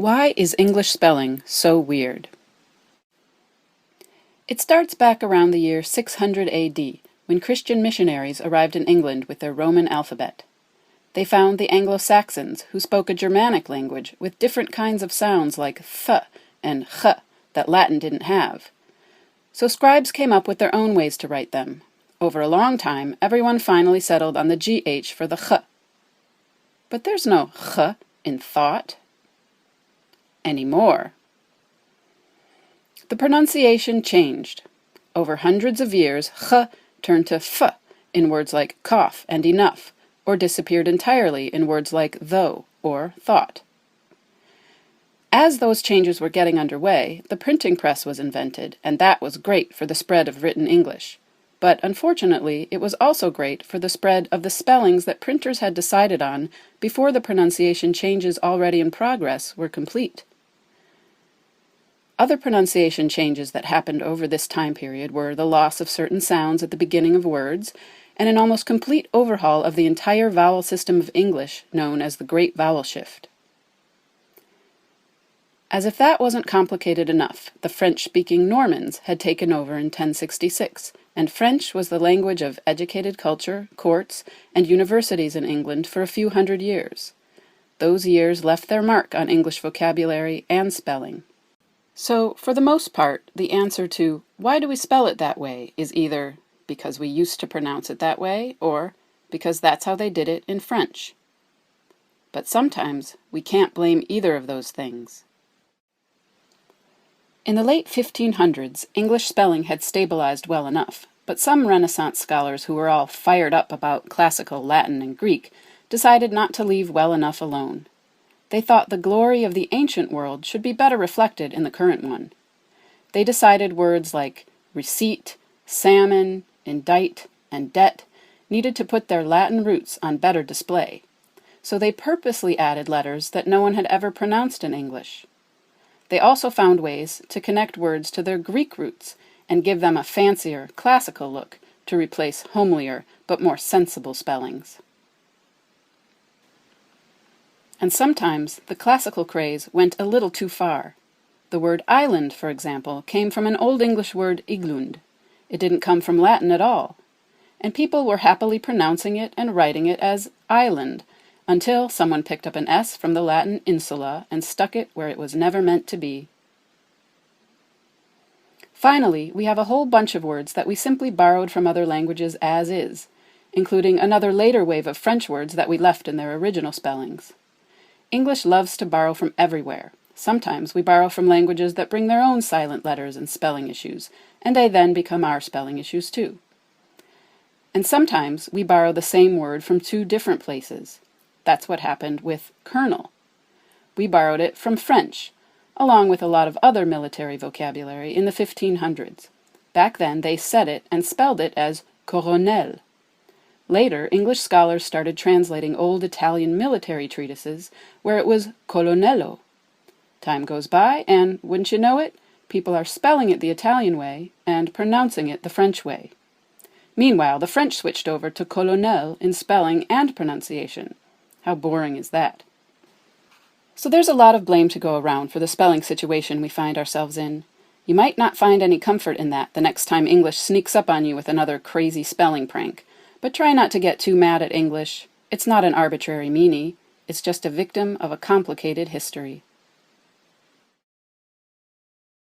Why is English spelling so weird? It starts back around the year 600 AD, when Christian missionaries arrived in England with their Roman alphabet. They found the Anglo-Saxons, who spoke a Germanic language with different kinds of sounds like th and ch that Latin didn't have. So scribes came up with their own ways to write them. Over a long time, everyone finally settled on the GH for the ch. But there's no ch in thought anymore. The pronunciation changed. Over hundreds of years, ch turned to f in words like cough and enough, or disappeared entirely in words like though or thought. As those changes were getting underway, the printing press was invented, and that was great for the spread of written English. But unfortunately, it was also great for the spread of the spellings that printers had decided on before the pronunciation changes already in progress were complete. Other pronunciation changes that happened over this time period were the loss of certain sounds at the beginning of words, and an almost complete overhaul of the entire vowel system of English, known as the Great Vowel Shift. As if that wasn't complicated enough, the French-speaking Normans had taken over in 1066, and French was the language of educated culture, courts, and universities in England for a few hundred years. Those years left their mark on English vocabulary and spelling. So, for the most part, the answer to why do we spell it that way is either because we used to pronounce it that way, or because that's how they did it in French. But sometimes we can't blame either of those things. In the late 1500s, English spelling had stabilized well enough, but some Renaissance scholars who were all fired up about classical Latin and Greek decided not to leave well enough alone. They thought the glory of the ancient world should be better reflected in the current one. They decided words like receipt, salmon, indict, and debt needed to put their Latin roots on better display, so they purposely added letters that no one had ever pronounced in English. They also found ways to connect words to their Greek roots and give them a fancier, classical look to replace homelier but more sensible spellings. And sometimes the classical craze went a little too far. The word island, for example, came from an Old English word iglund. It didn't come from Latin at all. And people were happily pronouncing it and writing it as island, until someone picked up an S from the Latin insula and stuck it where it was never meant to be. Finally, we have a whole bunch of words that we simply borrowed from other languages as is, including another later wave of French words that we left in their original spellings. English loves to borrow from everywhere. Sometimes we borrow from languages that bring their own silent letters and spelling issues, and they then become our spelling issues too. And sometimes we borrow the same word from two different places. That's what happened with colonel. We borrowed it from French, along with a lot of other military vocabulary in the 1500s. Back then they said it and spelled it as coronel. Later, English scholars started translating old Italian military treatises where it was colonnello. Time goes by, and, wouldn't you know it, people are spelling it the Italian way and pronouncing it the French way. Meanwhile, the French switched over to colonel in spelling and pronunciation. How boring is that? So there's a lot of blame to go around for the spelling situation we find ourselves in. You might not find any comfort in that the next time English sneaks up on you with another crazy spelling prank. But try not to get too mad at English. It's not an arbitrary meanie. It's just a victim of a complicated history.